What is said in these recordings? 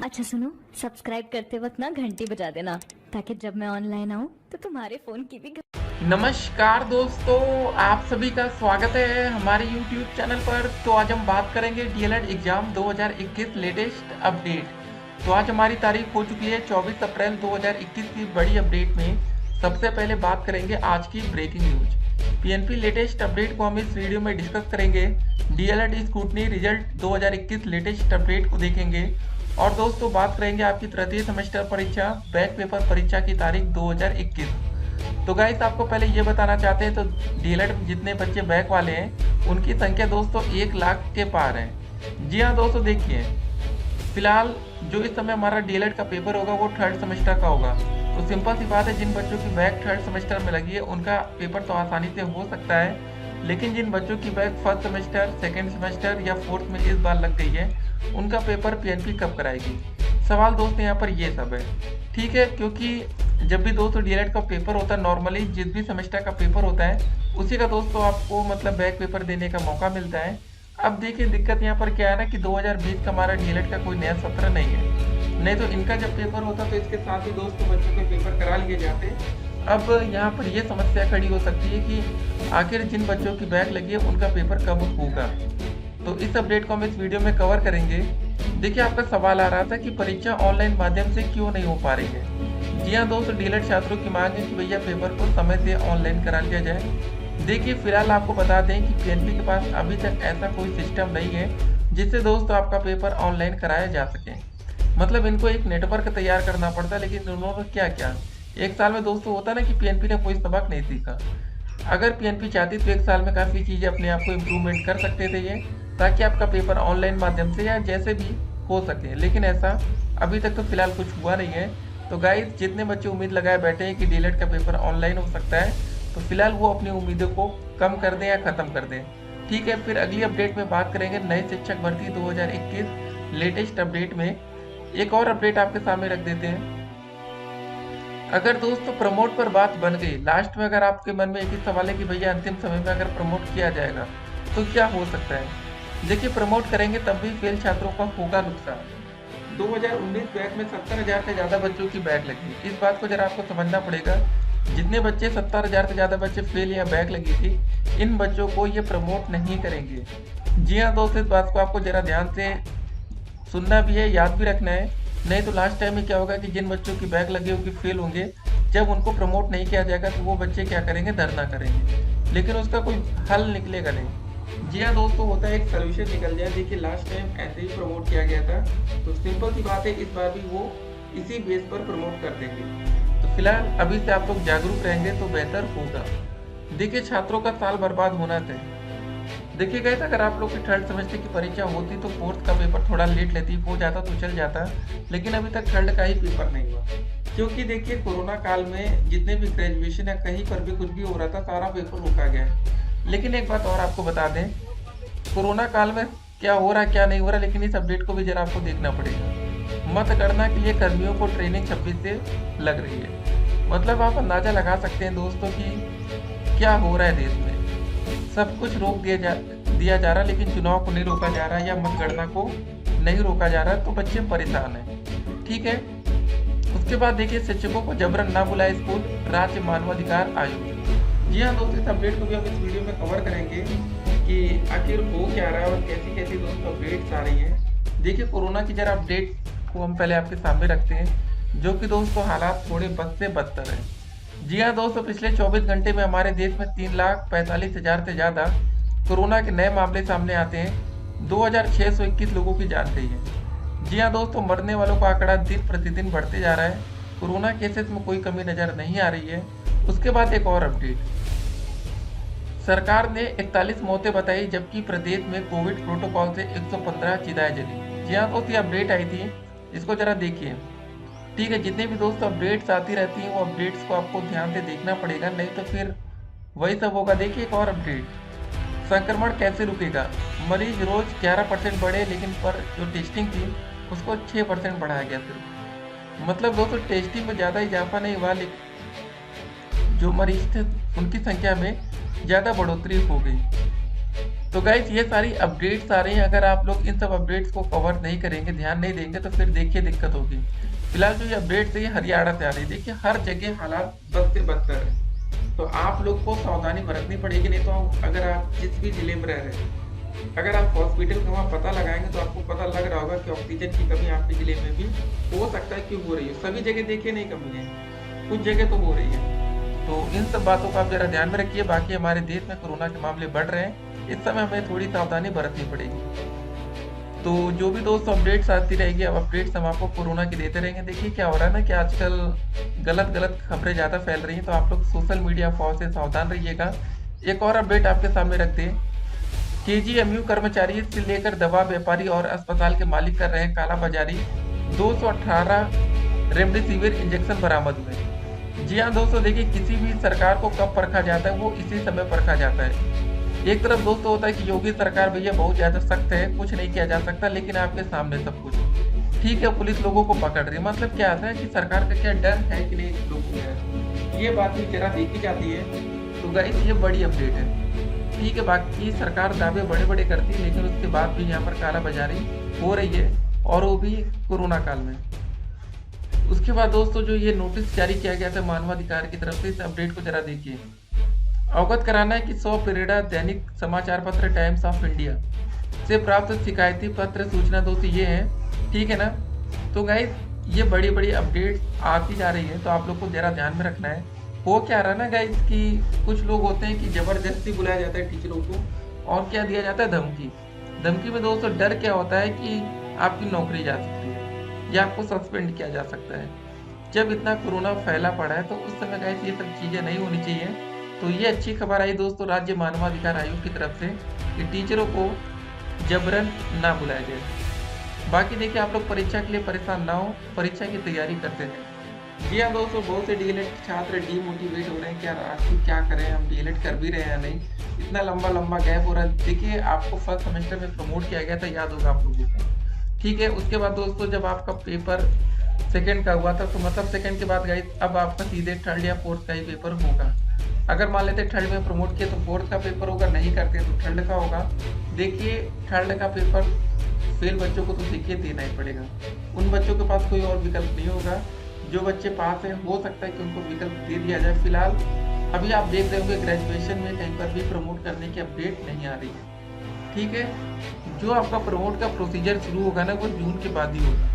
अच्छा सुनो, सब्सक्राइब करते वक्त ना घंटी बजा देना ताकि जब मैं ऑनलाइन आऊँ तो तुम्हारे फोन की भी नमस्कार दोस्तों, आप सभी का स्वागत है हमारे YouTube चैनल पर। तो आज हम बात करेंगे डीएलएड एग्जाम 2021 लेटेस्ट अपडेट। तो आज हमारी तारीख हो चुकी है 24 अप्रैल 2021 की बड़ी अपडेट में सबसे पहले बात करेंगे आज की breaking news. PNP latest update को हम इस वीडियो में डिस्कस करेंगे। DElEd scrutiny result 2021 latest update को देखेंगे और दोस्तों बात करेंगे आपकी तृतीय सेमेस्टर परीक्षा बैक पेपर परीक्षा की तारीख 2021। तो गाइस आपको पहले ये बताना चाहते हैं, तो डीएलएड में जितने बच्चे बैक वाले हैं उनकी संख्या दोस्तों 1 लाख के पार है। जी हाँ दोस्तों, देखिए फिलहाल जो इस समय हमारा डीएलएड का पेपर होगा वो थर्ड सेमेस्टर का होगा। तो सिंपल सी बात है, जिन बच्चों की बैक थर्ड सेमेस्टर में लगी है उनका पेपर तो आसानी से हो सकता है, लेकिन जिन बच्चों की back first semester, second semester या फोर्थ में इस बार लग गई है उनका पेपर पीएनपी कब कराएगी। सवाल दोस्तों यहाँ पर ये सब है, ठीक है, क्योंकि जब भी दोस्तों डीएलएड का पेपर होता है, नॉर्मली जिस भी सेमेस्टर का पेपर होता है उसी का दोस्तों आपको मतलब बैक पेपर देने का मौका मिलता है। अब देखिए दिक्कत यहाँ पर क्या है ना कि 2020 का हमारा डीएलएड का कोई नया सत्र नहीं है, नहीं तो इनका जब पेपर होता तो इसके साथ ही दोस्तों बच्चों के पेपर करा लिए जाते। अब यहाँ पर यह समस्या खड़ी हो सकती है कि आखिर जिन बच्चों की बैक लगी है उनका पेपर कब होगा। तो इस अपडेट को हम इस वीडियो में कवर करेंगे। देखिए आपका सवाल आ रहा था कि परीक्षा ऑनलाइन माध्यम से क्यों नहीं हो पा रही है। जी हाँ दोस्तों, डीएलएड छात्रों की मांग है कि भैया पेपर को समय से ऑनलाइन करा लिया जाए। देखिए फिलहाल आपको बता दें कि पीएनपी के पास अभी तक ऐसा कोई सिस्टम नहीं है जिससे दोस्तों आपका पेपर ऑनलाइन कराया जा सके। मतलब इनको एक नेटवर्क तैयार करना पड़ता है, लेकिन उन्होंने क्या क्या एक साल में दोस्तों होता ना कि पीएनपी ने कोई सबक नहीं सीखा। अगर पीएनपी चाहती तो एक साल में काफ़ी चीज़ें अपने आप को इम्प्रूवमेंट कर सकते थे ये, ताकि आपका पेपर ऑनलाइन माध्यम से या जैसे भी हो सके, लेकिन ऐसा अभी तक तो फिलहाल कुछ हुआ नहीं है। तो गाइस जितने बच्चे उम्मीद लगाए बैठे हैं कि डीएलएड का पेपर ऑनलाइन हो सकता है, तो फिलहाल वो अपनी उम्मीदों को कम कर दें या ख़त्म कर दें। ठीक है, फिर अगली अपडेट में बात करेंगे नए शिक्षक भर्ती 2021 लेटेस्ट अपडेट में। एक और अपडेट आपके सामने रख देते हैं। अगर दोस्तों प्रमोट पर बात बन गई, लास्ट में अगर आपके मन में एक ही सवाल है कि भैया अंतिम समय में अगर प्रमोट किया जाएगा तो क्या हो सकता है। देखिए प्रमोट करेंगे तब भी फेल छात्रों का होगा नुकसान। 2019 बैक में 70,000 से ज़्यादा बच्चों की बैक लगी। इस बात को जरा आपको समझना पड़ेगा, जितने बच्चे 70,000 से ज़्यादा बच्चे फेल या बैक लगी थी, इन बच्चों को ये प्रमोट नहीं करेंगे। जी हाँ दोस्तों, इस बात को आपको जरा ध्यान से सुनना भी है, याद भी रखना है, नहीं तो लास्ट टाइम में क्या होगा कि जिन बच्चों की बैक लगी होगी, फेल होंगे, जब उनको प्रमोट नहीं किया जाएगा तो वो बच्चे क्या करेंगे, धरना करेंगे, लेकिन उसका कोई हल निकलेगा नहीं। जी हाँ दोस्तों, होता है एक सोल्यूशन निकल जाए। देखिए लास्ट टाइम ऐसे ही प्रमोट किया गया था, तो सिंपल सी बात है इस बार भी वो इसी बेस पर प्रमोट कर देंगे। तो फिलहाल अभी से आप लोग जागरूक रहेंगे तो बेहतर होगा। देखिए छात्रों का साल बर्बाद होना तय। देखिए गाइस, अगर आप लोग की थर्ड सेमेस्टर की परीक्षा होती तो फोर्थ का पेपर थोड़ा लेट लेती हो जाता तो चल जाता, लेकिन अभी तक थर्ड का ही पेपर नहीं हुआ, क्योंकि देखिए कोरोना काल में जितने भी ग्रेजुएशन या कहीं पर भी कुछ भी हो रहा था सारा पेपर रोका गया है। लेकिन एक बात और आपको बता दें, कोरोना काल में क्या हो रहा है क्या नहीं हो रहा, लेकिन इस अपडेट को भी जरा आपको देखना पड़ेगा। मतगणना के लिए कर्मियों को ट्रेनिंग 26 से लग रही है। मतलब आप अंदाजा लगा सकते हैं दोस्तों कि क्या हो रहा है देश में। सब कुछ रोक दिया जा रहा, लेकिन चुनाव को नहीं रोका जा रहा या मतगणना को नहीं रोका जा रहा, तो बच्चे परेशान हैं। ठीक है, उसके बाद देखिए शिक्षकों को जबरन ना बुलाए स्कूल, राज्य मानवाधिकार आयोग। जी हाँ दोस्तों, इस अपडेट को भी हम इस वीडियो में कवर करेंगे कि आखिर हो क्या रहा है और कैसी कैसी दोस्तों अपडेट्स आ रही हैं। देखिए कोरोना की जरा अपडेट को हम पहले आपके सामने रखते हैं, जो कि दोस्तों हालात थोड़े बद से बदतर हैं। जी हाँ दोस्तों, पिछले 24 घंटे में हमारे देश में 3,45,000 से ज़्यादा कोरोना के नए मामले सामने आते हैं। 2,621 लोगों की जान गई है। जी हाँ दोस्तों, मरने वालों का आंकड़ा दिन प्रतिदिन बढ़ते जा रहा है। कोरोना केसेस में कोई कमी नज़र नहीं आ रही है। उसके बाद एक और अपडेट, सरकार ने 41 मौतें बताई, जबकि प्रदेश में कोविड प्रोटोकॉल से 115 चिताएं जली। जी हाँ दोस्तों, ये अपडेट आई थी, इसको जरा देखिए। ठीक है, जितने भी दोस्तों अपडेट्स आती रहती हैं वो अपडेट्स को आपको ध्यान से देखना पड़ेगा, नहीं तो फिर वही सब होगा। देखिए एक और अपडेट, संक्रमण कैसे रुकेगा। मरीज रोज 11% बढ़े, लेकिन पर जो टेस्टिंग थी उसको 6% बढ़ाया गया सिर्फ। मतलब दोस्तों टेस्टिंग में ज़्यादा इजाफा नहीं हुआ, लेकिन जो मरीज थे उनकी संख्या में ज़्यादा बढ़ोतरी हो गई। तो गाइस ये सारी अपडेट्स आ रही हैं, अगर आप लोग इन सब अपडेट्स को कवर नहीं करेंगे, ध्यान नहीं देंगे तो फिर देखिए दिक्कत होगी। फिलहाल जो ये अपडेट्स है ये हरियाणा से आ रही है। देखिए हर जगह हालात बद से बदतर है, तो आप लोग को सावधानी बरतनी पड़ेगी। नहीं तो अगर आप जिस भी जिले में रह रहे हैं, अगर आप हॉस्पिटल का वहाँ पता लगाएंगे तो आपको पता लग रहा होगा कि ऑक्सीजन की कमी आपके जिले में भी हो सकता है कि हो रही है। सभी जगह देखिए नहीं कमी है, कुछ जगह तो हो रही है। तो इन सब बातों को आप जरा ध्यान में रखिए। बाकी हमारे देश में कोरोना के मामले बढ़ रहे हैं, इस समय हमें थोड़ी सावधानी बरतनी पड़ेगी। तो जो भी दोस्त अपडेट्स आती रहेगी, अब अपडेट्स हम आपको कोरोना की देते रहेंगे। देखिए क्या हो रहा है ना कि आजकल गलत गलत खबरें ज़्यादा फैल रही हैं, तो आप लोग सोशल मीडिया अफवाह से सावधान रहिएगा। एक और अपडेट आपके सामने रखते हैं। केजीएमयू कर्मचारी से लेकर दवा व्यापारी और अस्पताल के मालिक कर रहे हैं कालाबाजारी। 218 रेमडेसिविर इंजेक्शन बरामद हुए। जी हाँ दोस्तों, देखिए किसी भी सरकार को कब परखा जाता है, वो इसी समय परखा जाता है। एक तरफ दोस्तों होता है कि योगी सरकार भैया बहुत ज्यादा सख्त है, कुछ नहीं किया जा सकता, लेकिन आपके सामने सब कुछ ठीक है। पुलिस लोगों को पकड़ रही है, मतलब क्या आता है कि सरकार का क्या डर है कि नहीं लोगों में, ये बात भी जरा देखी जाती है। तो गाइस ये बड़ी अपडेट है, ठीक है। बाकी सरकार दावे बड़े बड़े करती है, लेकिन उसके बाद भी यहाँ पर कालाबाजारी हो रही है, और वो भी कोरोना काल में। उसके बाद दोस्तों जो ये नोटिस जारी किया गया था मानवाधिकार की तरफ से, इस अपडेट को जरा देखिए। अवगत कराना है कि 100 पेरेडा दैनिक समाचार पत्र टाइम्स ऑफ इंडिया से प्राप्त शिकायती पत्र सूचना दोस्तों ये है, ठीक है ना। तो गाइस ये बड़ी बड़ी अपडेट्स आती जा रही है, तो आप लोग को जरा ध्यान में रखना है। हो क्या रहा ना गाइस कि कुछ लोग होते हैं कि जबरदस्ती बुलाया जाता है टीचरों को, और क्या दिया जाता है धमकी। धमकी में दोस्तों डर क्या होता है कि आपकी नौकरी जा सकती है या आपको सस्पेंड किया जा सकता है। जब इतना कोरोना फैला पड़ा है तो उस समय गाइस ये सब चीजें नहीं होनी चाहिए। तो ये अच्छी खबर आई दोस्तों राज्य मानवाधिकार आयोग की तरफ से कि टीचरों को जबरन ना बुलाया जाए। बाकी देखिए आप लोग परीक्षा के लिए परेशान ना हो, परीक्षा की तैयारी करते रहें। जी हाँ दोस्तों, बहुत से डीएलएड छात्र डीमोटिवेट हो रहे हैं, क्या आखिर क्या करें, हम डीएलएड कर भी रहे हैं या नहीं, इतना लंबा लंबा गैप हो रहा है। देखिए आपको फर्स्ट सेमेस्टर में प्रमोट किया गया था, याद होगा आप लोगों को, ठीक है। उसके बाद दोस्तों जब आपका पेपर सेकेंड का हुआ था, तो मतलब सेकेंड के बाद गाइस अब आपका सीधे थर्ड या फोर्थ का ही पेपर होगा। अगर मान लेते थर्ड में प्रमोट किया तो फोर्थ का पेपर होगा, नहीं करते तो थर्ड का होगा। देखिए थर्ड का पेपर फेल बच्चों को तो देखिए देना ही पड़ेगा, उन बच्चों के पास कोई और विकल्प नहीं होगा। जो बच्चे पास हैं हो सकता है कि उनको विकल्प दे दिया जाए। फिलहाल अभी आप देख रहे होंगे ग्रेजुएशन में कहीं पर भी प्रमोट करने की अपडेट नहीं आ रही है, ठीक है। जो आपका प्रमोट का प्रोसीजर शुरू होगा ना वो जून के बाद ही होगा।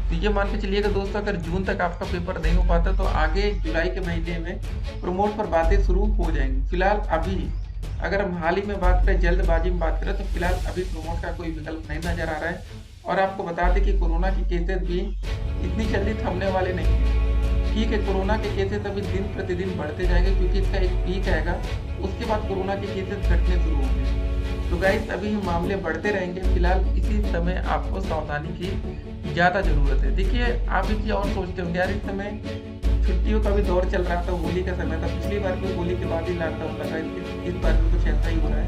तो ये मान के चलिएगा दोस्तों, अगर जून तक आपका पेपर नहीं हो पाता तो आगे जुलाई के महीने में प्रमोट पर बातें शुरू हो जाएंगी। फिलहाल अभी अगर हम हाल ही में बात करें, जल्दबाजी में बात करें, तो फिलहाल अभी प्रमोट का कोई विकल्प नहीं नजर आ रहा है। और आपको बता दें कि कोरोना के केसेस भी इतनी जल्दी थमने वाले नहीं है, ठीक है। कोरोना के केसेस अभी दिन प्रतिदिन बढ़ते जाएंगे, क्योंकि इसका एक पीक आएगा, उसके बाद कोरोना के केसेस घटने शुरू होंगे। तो गाइस अभी मामले बढ़ते रहेंगे। फिलहाल इसी समय आपको सावधानी की ज़्यादा ज़रूरत है। देखिए आप एक चीज़ और सोचते होंगे यार, इस समय छुट्टियों का भी दौर चल रहा था, होली का समय था, पिछली बार भी होली के बाद ही लॉकडाउन लगा, इस बार भी कुछ ऐसा ही हो रहा है।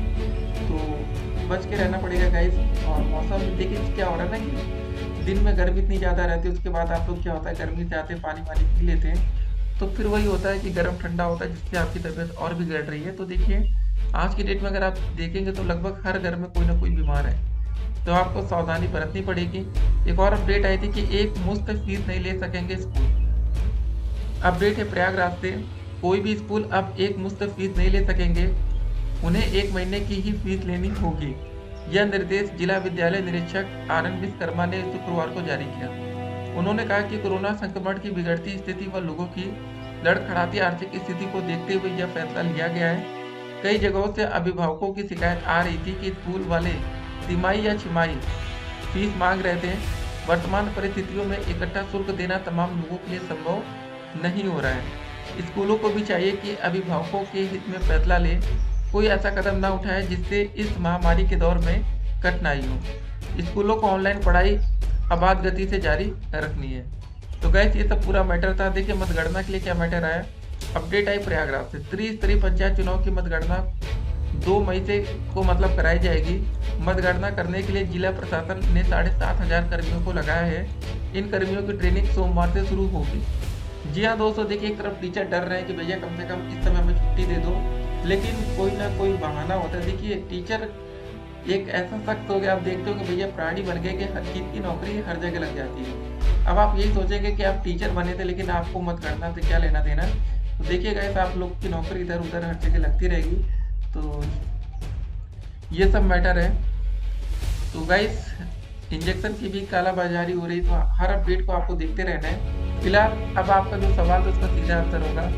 तो बच के रहना पड़ेगा गाइस। और मौसम देखिए क्या हो रहा है ना कि दिन में गर्मी इतनी ज़्यादा रहती है, उसके बाद आप लोग क्या होता है गर्मी से आते पानी वानी पी लेते हैं, तो फिर वही होता है कि गर्म ठंडा होता है, जिससे आपकी तबीयत और भी बिगड़ रही है। तो देखिए आज की डेट में अगर आप देखेंगे तो लगभग हर घर में कोई ना कोई बीमार है, तो आपको सावधानी बरतनी पड़ेगी। एक और अपडेट आई थी कि एक मुफ्त फीस नहीं ले सकेंगे स्कूल। अपडेट है प्रयागराज से, कोई भी स्कूल अब एक मुफ्त फीस नहीं ले सकेंगे, उन्हें 1 महीने की ही फीस लेनी होगी। यह निर्देश जिला विद्यालय निरीक्षक आनंद विश्वकर्मा ने शुक्रवार को जारी किया। उन्होंने कहा कि कोरोना संक्रमण की बिगड़ती स्थिति व लोगों की लड़खड़ाती आर्थिक स्थिति को देखते हुए यह फैसला लिया गया है। कई जगहों से अभिभावकों की शिकायत आ रही थी कि स्कूल वाले तिमाही या छिमाही फीस मांग रहे थे। वर्तमान परिस्थितियों में इकट्ठा शुल्क देना तमाम लोगों के लिए संभव नहीं हो रहा है। स्कूलों को भी चाहिए कि अभिभावकों के हित में फैसला ले, कोई ऐसा कदम ना उठाए जिससे इस महामारी के दौर में कठिनाई हो। स्कूलों को ऑनलाइन पढ़ाई आपात गति से जारी रखनी है। तो गैस ये सब पूरा मैटर था। देखिए मतगणना के लिए क्या मैटर आया, अपडेट आई प्रयागराज से। त्रिस्तरीय पंचायत चुनाव की मतगणना 2 मई से को मतलब कराई जाएगी। मतगणना करने के लिए जिला प्रशासन ने 7,500 कर्मियों को लगाया है। इन कर्मियों की ट्रेनिंग सोमवार से शुरू होगी। जी हाँ दोस्तों, देखिए एक तरफ टीचर डर रहे हैं कि भैया कम से कम इस समय हमें छुट्टी दे दो, लेकिन कोई ना कोई बहाना होता है। देखिए टीचर एक ऐसा शख्स हो गया, आप देखते हो कि भैया प्राणी बन गए कि हर चीज़ की नौकरी हर जगह लग जाती है। अब आप यही सोचेंगे कि आप टीचर बने थे लेकिन आपको मत करना से क्या लेना देना। तो देखिए गाइस, आप लोग की नौकरी इधर उधर हर जगह लगती रहेगी। तो ये सब मैटर है। तो गाइस, इंजेक्शन की भी कालाबाजारी हो रही, तो हर अपडेट को आपको देखते रहना है। फिलहाल अब आपका जो सवाल था उसका सीधा आंसर होगा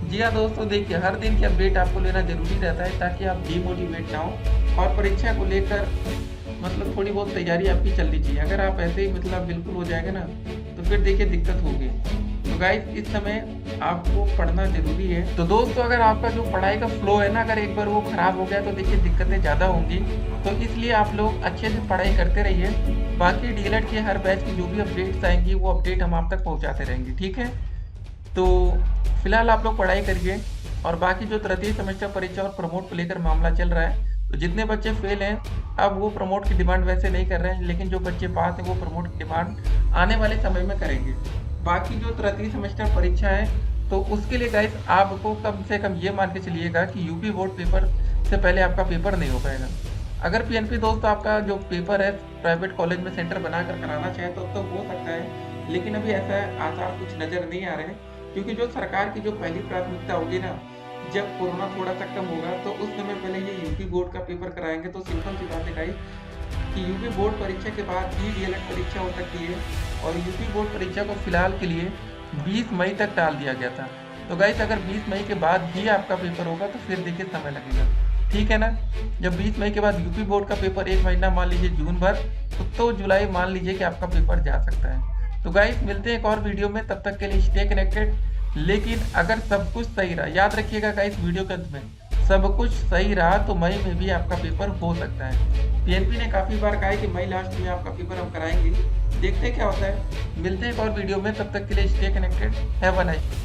जी हाँ दोस्तों, देखिए हर दिन की अपडेट आपको लेना जरूरी रहता है ताकि आप डीमोटिवेट ना हो और परीक्षा को लेकर मतलब थोड़ी बहुत तैयारी आपकी चलनी चाहिए। अगर आप ऐसे ही मतलब बिल्कुल हो जाएंगे ना तो फिर देखिए दिक्कत होगी। तो गाइस, इस समय आपको पढ़ना जरूरी है। तो दोस्तों, अगर आपका जो पढ़ाई का फ्लो है ना, अगर एक बार वो खराब हो गया तो देखिए दिक्कतें ज़्यादा होंगी। तो इसलिए आप लोग अच्छे से पढ़ाई करते रहिए। बाकी डीएलएड के हर बैच की जो भी अपडेट्स आएंगी वो अपडेट हम आप तक पहुँचाते रहेंगे, ठीक है। तो फिलहाल आप लोग पढ़ाई करिए। और बाकी जो तृतीय सेमेस्टर परीक्षा और प्रमोट को लेकर मामला चल रहा है, तो जितने बच्चे फेल हैं अब वो प्रमोट की डिमांड वैसे नहीं कर रहे हैं, लेकिन जो बच्चे पास हैं वो प्रमोट की डिमांड आने वाले समय में करेंगे। बाकी जो तृतीय सेमेस्टर परीक्षा है तो उसके लिए गाइस आपको कम से कम ये मान के चलिएगा कि यूपी बोर्ड पेपर से पहले आपका पेपर नहीं हो पाएगा। अगर पीएनपी दोस्त आपका जो पेपर है प्राइवेट कॉलेज में सेंटर बनाकर कराना चाहे तो हो सकता है, लेकिन अभी ऐसा आसार कुछ नज़र नहीं आ रहे हैं। क्योंकि जो सरकार की जो पहली प्राथमिकता होगी ना, जब कोरोना थोड़ा सा कम होगा तो उस समय पहले ये यूपी बोर्ड का पेपर कराएंगे। तो सिंपल सी बात है गाइस कि यूपी बोर्ड परीक्षा के बाद ही डीएलएड परीक्षा हो सकती है। और यूपी बोर्ड परीक्षा को फिलहाल के लिए 20 मई तक टाल दिया गया था। तो गाइस, अगर 20 मई के बाद ही आपका पेपर होगा तो फिर देखिए समय लगेगा, ठीक है ना। जब 20 मई के बाद यूपी बोर्ड का पेपर एक महीना मान लीजिए जून भर, तो जुलाई मान लीजिए कि आपका पेपर जा सकता है। तो गाइस, मिलते हैं एक और वीडियो में, तब तक के लिए स्टे कनेक्टेड। लेकिन अगर सब कुछ सही रहा, याद रखिएगा गाइस वीडियो के अंत में, सब कुछ सही रहा तो मई में भी आपका पेपर हो सकता है। पीएनपी ने काफ़ी बार कहा है कि मई लास्ट में आपका पेपर हम कराएंगे, देखते हैं क्या होता है। मिलते हैं एक और वीडियो में, तब तक के लिए stay connected. Have a nice.